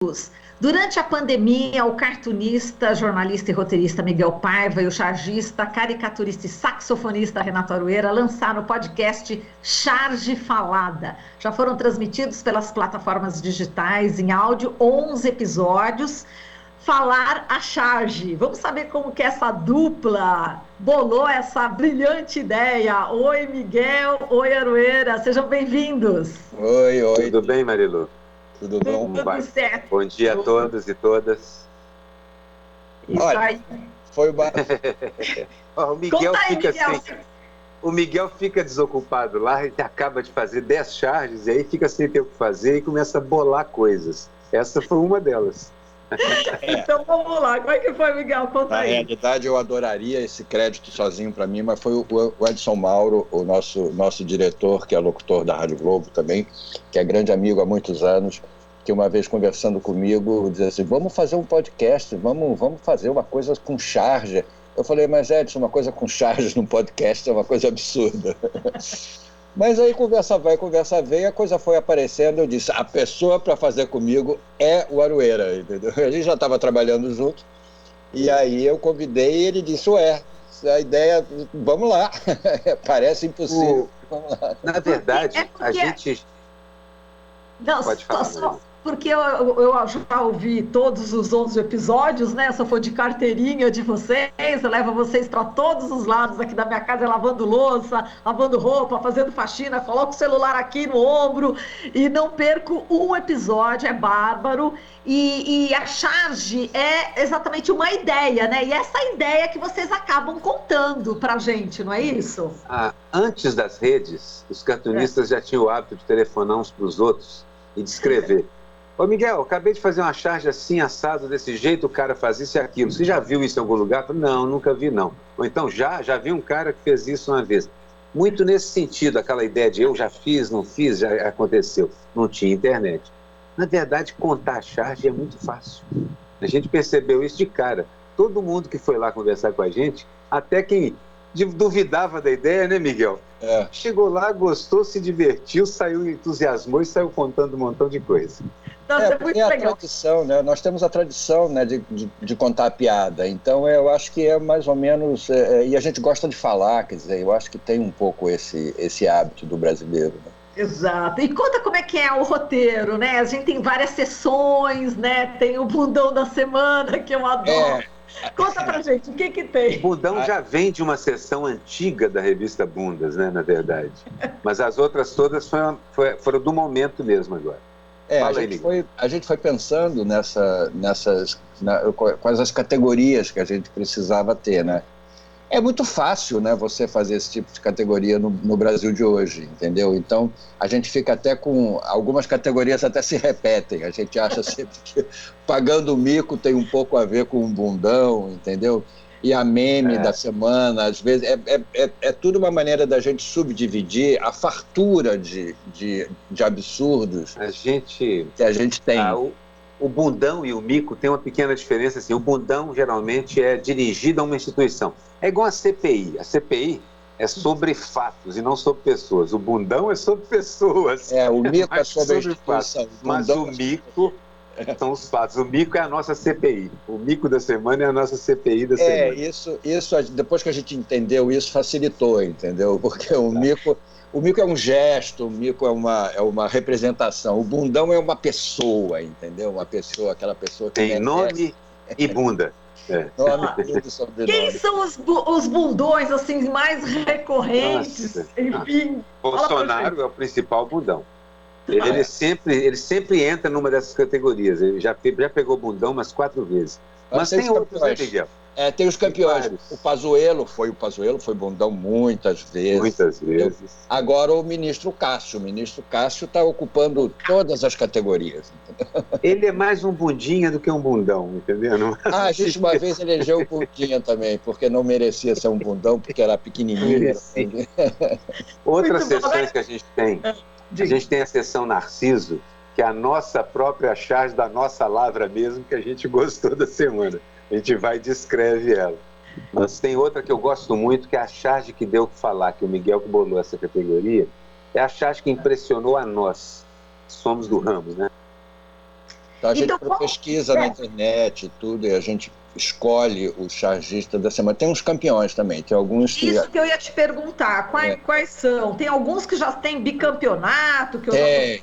tempos. Durante a pandemia, o cartunista, jornalista e roteirista Miguel Paiva e o chargista, caricaturista e saxofonista Renato Aroeira lançaram o podcast Charge Falada. Já foram transmitidos pelas plataformas digitais em áudio 11 episódios. Falar a charge. Vamos saber como que essa dupla bolou essa brilhante ideia. Oi, Miguel. Oi, Aroeira. Sejam bem-vindos. Oi. Tudo bem, Marilu? Tudo bom? Tudo certo. Bom dia a todos e todas. Isso aí. Foi o Miguel fica assim. O Miguel fica desocupado lá, ele acaba de fazer 10 charges e aí fica sem ter o que fazer e começa a bolar coisas. Essa foi uma delas. Então vamos lá, como é que foi, Miguel? Conta aí. Na realidade, eu adoraria esse crédito sozinho para mim, mas foi o Edson Mauro, o nosso diretor, que é locutor da Rádio Globo também, que é grande amigo há muitos anos, que uma vez conversando comigo, dizia assim, vamos fazer um podcast, vamos fazer uma coisa com charge. Eu falei, mas Edson, uma coisa com charge no podcast é uma coisa absurda. Mas aí conversa vai, conversa vem, a coisa foi aparecendo, eu disse, a pessoa para fazer comigo é o Aroeira, entendeu? A gente já estava trabalhando junto, e aí eu convidei e ele disse, a ideia, vamos lá, parece impossível, vamos lá. Na verdade, a gente... Não, pode falar, porque eu já ouvi todos os 11 episódios, né? Eu só for de carteirinha de vocês, eu levo vocês para todos os lados aqui da minha casa, lavando louça, lavando roupa, fazendo faxina, coloco o celular aqui no ombro e não perco um episódio, é bárbaro. E a charge é exatamente uma ideia, né? E essa ideia que vocês acabam contando pra gente, não é isso? Antes das redes, os cartunistas já tinham o hábito de telefonar uns para os outros e de escrever. Ô Miguel, acabei de fazer uma charge assim, assado, desse jeito, o cara faz isso e aquilo. Você já viu isso em algum lugar? Não, nunca vi não. Ou então, já vi um cara que fez isso uma vez. Muito nesse sentido, aquela ideia de eu já fiz, não fiz, já aconteceu. Não tinha internet. Na verdade, contar a charge é muito fácil. A gente percebeu isso de cara. Todo mundo que foi lá conversar com a gente, até quem duvidava da ideia, né, Miguel? Chegou lá, gostou, se divertiu, saiu, entusiasmou e saiu contando um montão de coisa. É a tradição, né? Nós temos a tradição, né, de contar a piada, então eu acho que é mais ou menos, e a gente gosta de falar, quer dizer, eu acho que tem um pouco esse hábito do brasileiro, né? Exato. E conta como é que é o roteiro, né? A gente tem várias sessões, né? Tem o bundão da semana, que eu adoro. Conta pra gente, o que tem? O bundão já vem de uma sessão antiga da revista Bundas, né, na verdade. Mas as outras todas foram do momento mesmo agora. A gente foi pensando quais as categorias que a gente precisava ter, né? É muito fácil, né, você fazer esse tipo de categoria no Brasil de hoje, entendeu? Então, a gente fica até com... Algumas categorias até se repetem. A gente acha sempre que pagando o mico tem um pouco a ver com um bundão, entendeu? E a meme da semana, às vezes... É tudo uma maneira da gente subdividir a fartura de absurdos que a gente tem. O bundão e o mico tem uma pequena diferença, assim. O bundão, geralmente, é dirigido a uma instituição. É igual a CPI. A CPI é sobre fatos e não sobre pessoas. O bundão é sobre pessoas. O mico é sobre a instituição. Mas o mico são os fatos. O mico é a nossa CPI. O mico da semana é a nossa CPI da semana. Isso, depois que a gente entendeu isso, facilitou, entendeu? Porque o mico é um gesto, o mico é uma representação. O bundão é uma pessoa, entendeu? Aquela pessoa que tem nome e bunda. Quem são os bundões assim, mais recorrentes? Nossa. Enfim. Bolsonaro é o principal bundão. Ele sempre entra numa dessas categorias. Ele já pegou bundão umas 4 vezes. Mas tem outros, né, Miguel? Tem os campeões. O Pazuello foi bundão muitas vezes. Muitas vezes. Agora o ministro Cássio está ocupando todas as categorias. Entendeu? Ele é mais um bundinha do que um bundão, entendeu? A gente uma vez elegeu o bundinha também, porque não merecia ser um bundão, porque era pequenininho. Outras sessões que a gente tem. A gente tem a sessão Narciso, que é a nossa própria charge da nossa lavra mesmo, que a gente gostou da semana. A gente vai e descreve ela. Mas tem outra que eu gosto muito, que é a charge que deu o que falar, que o Miguel que bolou essa categoria, é a charge que impressionou a nós, somos do ramo, né? Então a gente pesquisa na internet e tudo, e a gente escolhe o chargista da semana. Tem uns campeões também, tem alguns que... Isso que eu ia te perguntar, quais são? Tem alguns que já têm bicampeonato?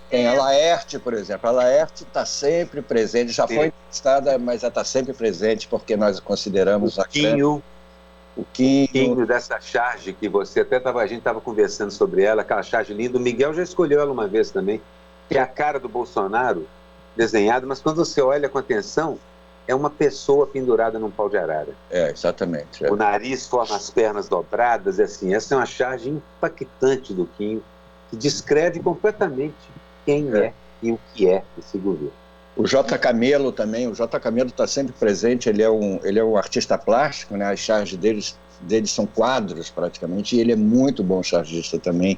Tem a Laerte, por exemplo. A Laerte está sempre presente, já foi entrevistada, mas ela está sempre presente, porque nós consideramos... O Quinho dessa charge que você até a gente estava conversando sobre ela, aquela charge linda. O Miguel já escolheu ela uma vez também, que é a cara do Bolsonaro desenhada, mas quando você olha com atenção, é uma pessoa pendurada num pau de arara. Exatamente. O nariz forma as pernas dobradas, assim. Essa é uma charge impactante do Quinho, que descreve completamente quem é e o que é esse governo. O J. Camelo também, o J. Camelo está sempre presente, ele é um artista plástico, né? As charges deles são quadros praticamente, e ele é muito bom chargista também.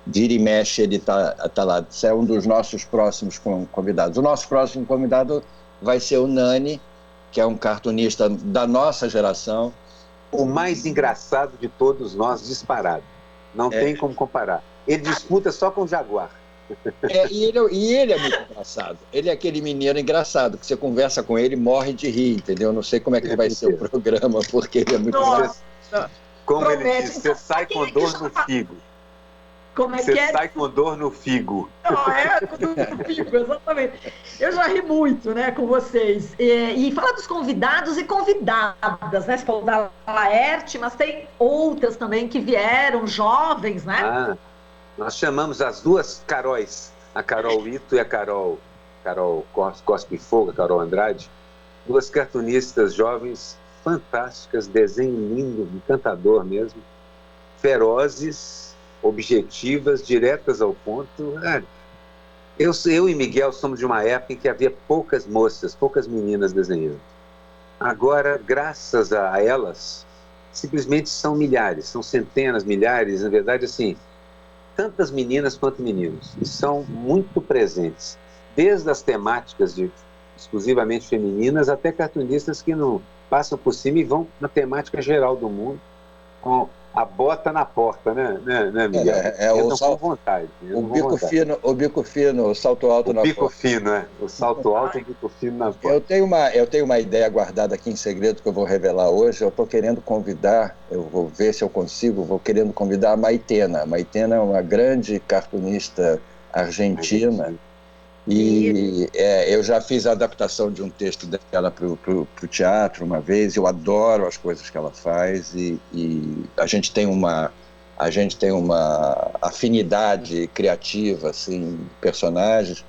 Vira e mexe, ele tá lá. Isso é um dos nossos próximos convidados. O nosso próximo convidado vai ser o Nani, que é um cartunista da nossa geração. O mais engraçado de todos nós, disparado. Não tem como comparar. Ele disputa só com o Jaguar. E ele é muito engraçado. Ele é aquele mineiro engraçado, que você conversa com ele e morre de rir, entendeu? Não sei como é que vai ser o programa, porque ele é muito engraçado. Como ele diz, você sai com dor no figo. Como é que é? Você sai com dor no figo. Com dor no figo, exatamente. Eu já ri muito, né, com vocês. E fala dos convidados e convidadas, né? Você falou da Laerte, mas tem outras também que vieram, jovens, né? Nós chamamos as duas Caróis, a Carol Ito e a Carol Cospe Fogo, a Carol Andrade, duas cartunistas jovens fantásticas, desenho lindo, encantador mesmo, ferozes, objetivas, diretas ao ponto. Eu e Miguel somos de uma época em que havia poucas moças, poucas meninas desenhando. Agora, graças a elas, simplesmente são milhares, são centenas, milhares, na verdade, assim, tantas meninas quanto meninos, e são muito presentes, desde as temáticas exclusivamente femininas até cartunistas que não passam por cima e vão na temática geral do mundo, com a bota na porta, né Miguel? Com vontade. O bico fino, o salto alto na porta. O bico fino, o salto alto e o bico fino na porta. Eu tenho uma ideia guardada aqui em segredo que eu vou revelar hoje. Eu estou querendo convidar, eu vou ver se eu consigo, vou querendo convidar a Maitena. A Maitena é uma grande cartunista argentina. E eu já fiz a adaptação de um texto dela para o teatro uma vez. Eu adoro as coisas que ela faz e a gente tem uma afinidade criativa, assim, personagens.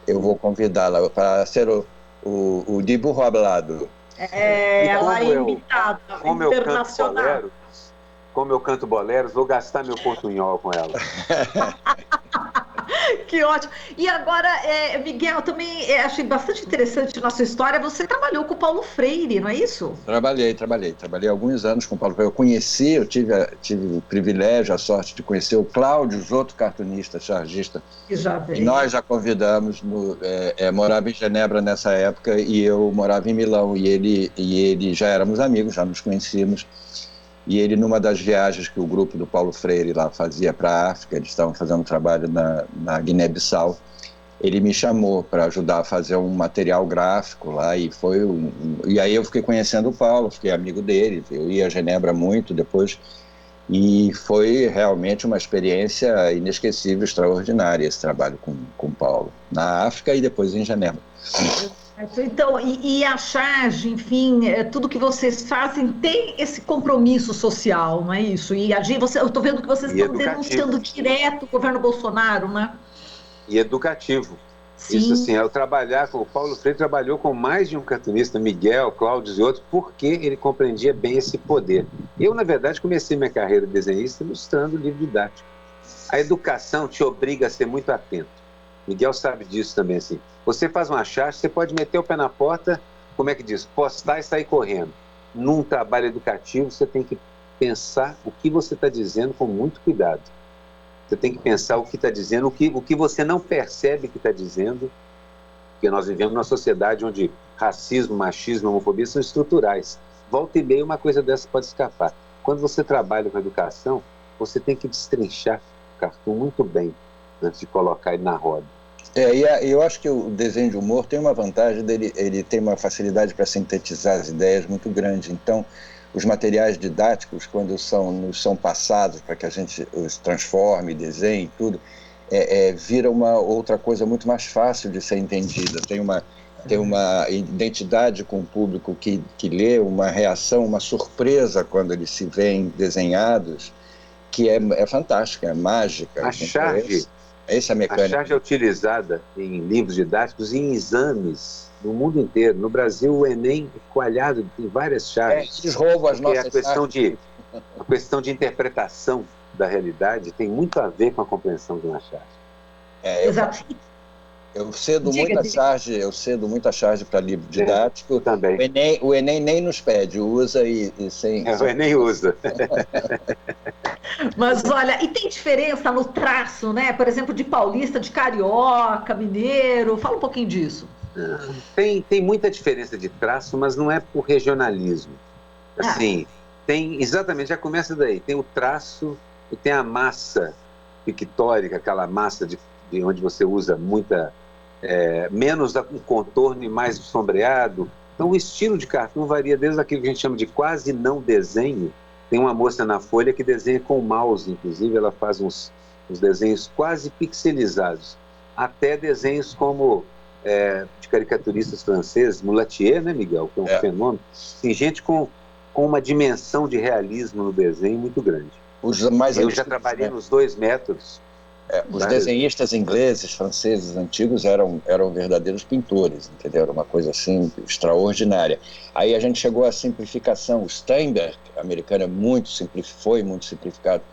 Eu vou convidá-la para ser o de burro hablado. Ela é imitada, internacional. Como eu canto boleros, vou gastar meu portunhol com ela. Que ótimo. E agora, Miguel, também achei bastante interessante a nossa história. Você trabalhou com o Paulo Freire, não é isso? Trabalhei alguns anos com o Paulo Freire. Eu tive o privilégio, a sorte de conhecer o Cláudio, outro cartunista, chargista. Que já veio. E nós já convidamos, morava em Genebra nessa época e eu morava em Milão. E ele já éramos amigos, já nos conhecíamos. E ele, numa das viagens que o grupo do Paulo Freire lá fazia para a África, eles estavam fazendo trabalho na Guiné-Bissau, ele me chamou para ajudar a fazer um material gráfico lá, e aí eu fiquei conhecendo o Paulo, fiquei amigo dele, eu ia a Genebra muito depois, e foi realmente uma experiência inesquecível, extraordinária esse trabalho com o Paulo, na África e depois em Genebra. Então, e a charge, enfim, tudo que vocês fazem tem esse compromisso social, não é isso? E eu estou vendo que vocês estão denunciando direto o governo Bolsonaro, né? E educativo. Sim. Isso assim, ao trabalhar com o Paulo Freire, trabalhou com mais de um cartunista, Miguel, Cláudio e outros, porque ele compreendia bem esse poder. Eu, na verdade, comecei minha carreira de desenhista ilustrando livro didático. A educação te obriga a ser muito atento. Miguel sabe disso também, assim. Você faz uma charge, você pode meter o pé na porta, como é que diz? Postar e sair correndo. Num trabalho educativo, você tem que pensar o que você está dizendo com muito cuidado. Você tem que pensar o que está dizendo, o que você não percebe que está dizendo, porque nós vivemos numa sociedade onde racismo, machismo, homofobia são estruturais. Volta e meia, uma coisa dessa pode escapar. Quando você trabalha com educação, você tem que destrinchar o cartoon muito bem, antes de colocar ele na roda. E eu acho que o desenho de humor tem uma vantagem ele tem uma facilidade para sintetizar as ideias muito grande. Então, os materiais didáticos, quando nos são passados para que a gente os transforme, desenhe tudo, vira uma outra coisa muito mais fácil de ser entendida. Tem uma identidade com o público que lê, uma reação, uma surpresa quando eles se veem desenhados, que é fantástica, é mágica. A charge, essa mecânica. A charge é utilizada em livros didáticos e em exames no mundo inteiro. No Brasil, o Enem é coalhado, tem várias charges. Eles roubam as nossas charges. A questão de interpretação da realidade tem muito a ver com a compreensão de uma charge. Exato. Eu cedo muita charge para livro didático. Também. O Enem nem nos pede, usa e sem... O Enem usa. Mas olha, e tem diferença no traço, né? Por exemplo, de paulista, de carioca, mineiro. Fala um pouquinho disso. Tem muita diferença de traço, mas não é por regionalismo. Assim, tem exatamente, já começa daí. Tem o traço e tem a massa pictórica, aquela massa de onde você usa menos um contorno e mais sombreado. Então o estilo de cartoon varia desde aquilo que a gente chama de quase não desenho. Tem uma moça na Folha que desenha com o mouse, inclusive, ela faz uns desenhos quase pixelizados, até desenhos como de caricaturistas franceses, Moulatier, né, Miguel, que é um fenômeno. Tem gente com uma dimensão de realismo no desenho muito grande. Eu já trabalhei nos dois métodos. Os desenhistas ingleses, franceses antigos eram verdadeiros pintores, entendeu? Era uma coisa assim extraordinária. Aí a gente chegou à simplificação. O Steinbeck, americano, foi muito simplificado.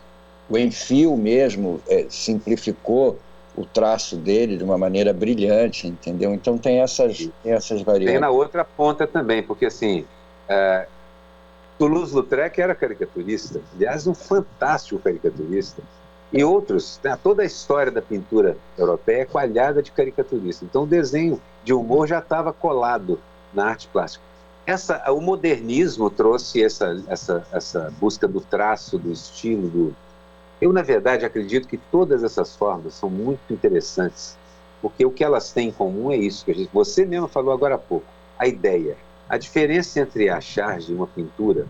O Enfield mesmo simplificou o traço dele de uma maneira brilhante, entendeu? Então tem essas variantes. Tem na outra ponta também, porque assim, Toulouse-Lautrec era caricaturista, aliás, um fantástico caricaturista. E outros, toda a história da pintura europeia é coalhada de caricaturista. Então o desenho de humor já estava colado na arte plástica. O modernismo trouxe essa busca do traço, do estilo. Eu, na verdade, acredito que todas essas formas são muito interessantes, porque o que elas têm em comum é isso, que você mesmo falou agora há pouco, a ideia. A diferença entre a charge e uma pintura,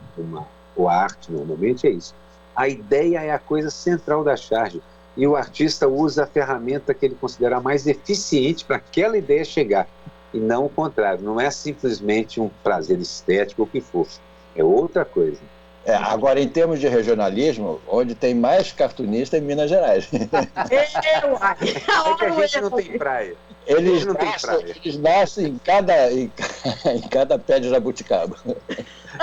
ou a arte normalmente, é isso. A ideia é a coisa central da charge, e o artista usa a ferramenta que ele considera mais eficiente para aquela ideia chegar, e não o contrário. Não é simplesmente um prazer estético ou o que for, é outra coisa. Agora, em termos de regionalismo, onde tem mais cartunista é em Minas Gerais. É que a gente não tem praia. Eles nascem em cada pé de jabuticaba.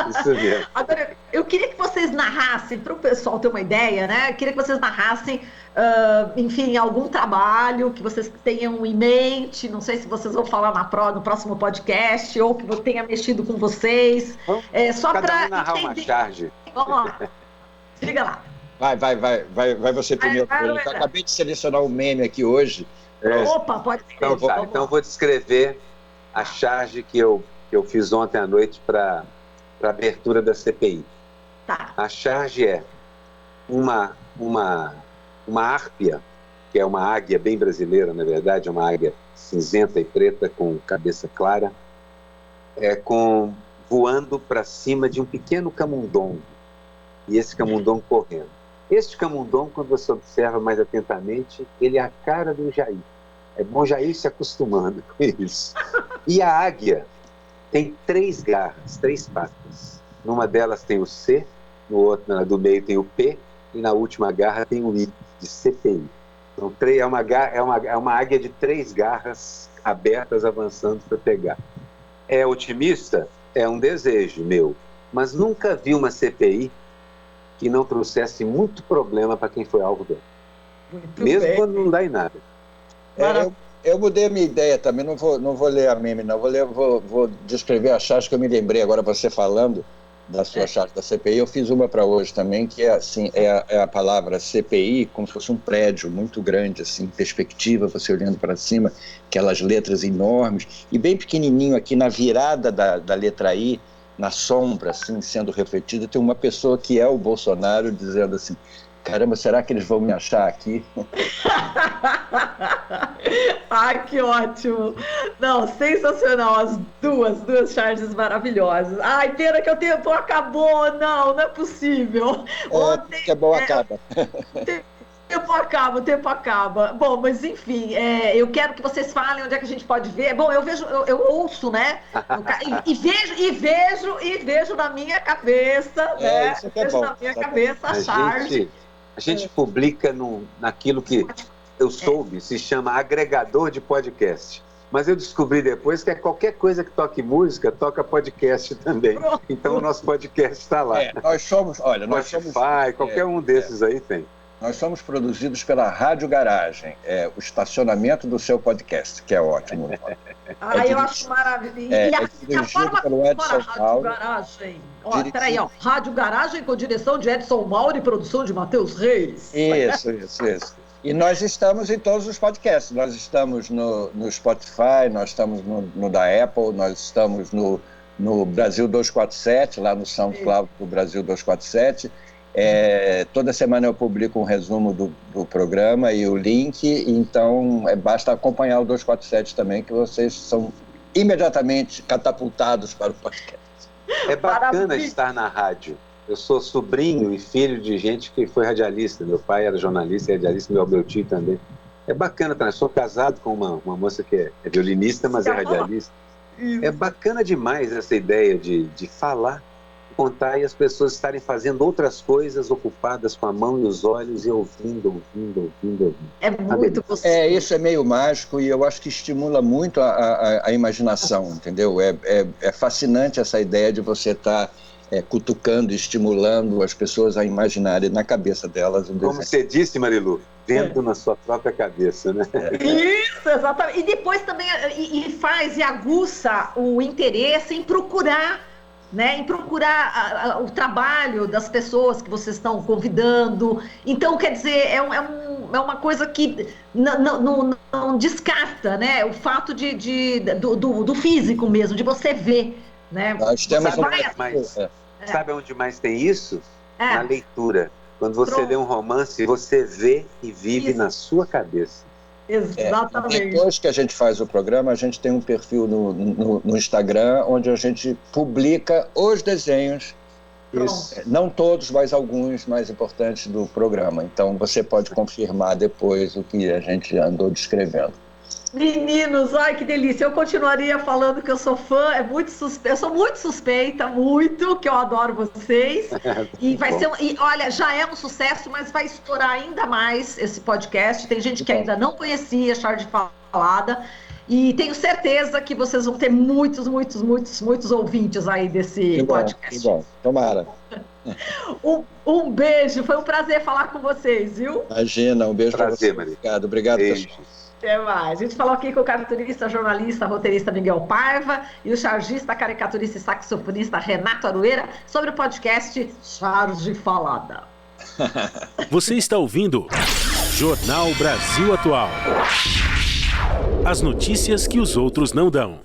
Isso mesmo. Agora, eu queria que vocês narrassem, para o pessoal ter uma ideia, né? Eu queria que vocês narrassem, enfim, algum trabalho que vocês tenham em mente. Não sei se vocês vão falar no próximo podcast ou que tenha mexido com vocês. Só para narrar uma charge. Vamos lá. Diga lá. Vai você primeiro. Eu acabei de selecionar um meme aqui hoje. Opa, pode ser. Então eu vou descrever a charge que eu fiz ontem à noite para a abertura da CPI. Tá. A charge é uma árpia, que é uma águia bem brasileira, na verdade, é uma águia cinzenta e preta com cabeça clara, voando para cima de um pequeno camundongo, e esse camundongo correndo. Este camundongo, quando você observa mais atentamente, ele é a cara do Jair. É bom Jair se acostumando com isso. E a águia tem 3 garras, 3 patas. Numa delas tem o C, no outro, do meio tem o P, e na última garra tem o I, de CPI. Então é uma águia de 3 garras abertas avançando para pegar. É otimista? É um desejo meu, mas nunca vi uma CPI que não trouxesse muito problema para quem foi alvo dela. Mesmo quando não dá em nada. Eu mudei a minha ideia também, não vou ler a meme, não. Vou descrever a charge que eu me lembrei agora, você falando da sua charge da CPI. Eu fiz uma para hoje também, que é assim, é a palavra CPI como se fosse um prédio muito grande, assim, perspectiva, você olhando para cima, aquelas letras enormes, e bem pequenininho aqui na virada da letra I, na sombra, assim, sendo refletida, tem uma pessoa que é o Bolsonaro dizendo assim: caramba, será que eles vão me achar aqui? Ai, que ótimo! Não, sensacional, as duas charges maravilhosas. Ai, pena que o tempo acabou, não é possível. Ontem, que é bom, acaba. O tempo acaba. Bom, mas enfim, eu quero que vocês falem onde é que a gente pode ver. Bom, eu ouço, né? E vejo na minha cabeça, né? Isso que é vejo bom. Na minha cabeça a charge. A gente publica naquilo que eu soube, se chama agregador de podcast. Mas eu descobri depois que qualquer coisa que toque música, toca podcast também. Pronto. Então o nosso podcast está lá. Nós somos, Spotify, qualquer um desses aí tem. Nós somos produzidos pela Rádio Garagem, o estacionamento do seu podcast, que é ótimo. Eu acho maravilhoso. E a forma pelo Edson Rádio Garagem. Peraí, Rádio Garagem com direção de Edson Mauro e produção de Matheus Reis. Isso. E nós estamos em todos os podcasts. Nós estamos no Spotify, nós estamos no da Apple, nós estamos no Brasil 247, lá no SoundCloud do Brasil 247. Toda semana eu publico um resumo do programa e o link, então basta acompanhar o 247 também, que vocês são imediatamente catapultados para o podcast. É bacana estar na rádio. Eu sou sobrinho e filho de gente que foi radialista. Meu pai era jornalista e radialista, meu tio também. É bacana, eu sou casado com uma moça que é violinista, mas é radialista. É bacana demais essa ideia de falar, contar e as pessoas estarem fazendo outras coisas, ocupadas com a mão e os olhos e ouvindo. É muito gostoso. Isso é meio mágico e eu acho que estimula muito a imaginação, entendeu? É fascinante essa ideia de você estar cutucando, estimulando as pessoas a imaginarem na cabeça delas. Como você disse, Marilu, vendo na sua própria cabeça, né? Isso, exatamente. E depois também faz e aguça o interesse em procurar, né, em procurar o trabalho das pessoas que vocês estão convidando. Então, quer dizer, é uma coisa que não descarta, né, o fato do físico mesmo, de você ver. Né? Nós temos sabe onde mais tem isso? Na leitura. Quando você lê um romance, você vê e vive na sua cabeça. Exatamente. Depois que a gente faz o programa, a gente tem um perfil no Instagram, onde a gente publica os desenhos, não todos, mas alguns mais importantes do programa. Então você pode confirmar depois o que a gente andou descrevendo. Meninos, ai que delícia, eu continuaria falando que eu sou fã, eu sou muito suspeita, que eu adoro vocês, e vai ser, olha, já é um sucesso, mas vai estourar ainda mais esse podcast, tem gente que ainda não conhecia Charge Falada, e tenho certeza que vocês vão ter muitos ouvintes aí desse podcast. Que bom, tomara. Um beijo, foi um prazer falar com vocês, viu? Imagina, um beijo para você, Maria. Obrigado. Até mais. A gente falou aqui com o cartunista, jornalista, roteirista Miguel Paiva e o chargista, caricaturista e saxofonista Renato Aroeira sobre o podcast Charge Falada. Você está ouvindo Jornal Brasil Atual. As notícias que os outros não dão.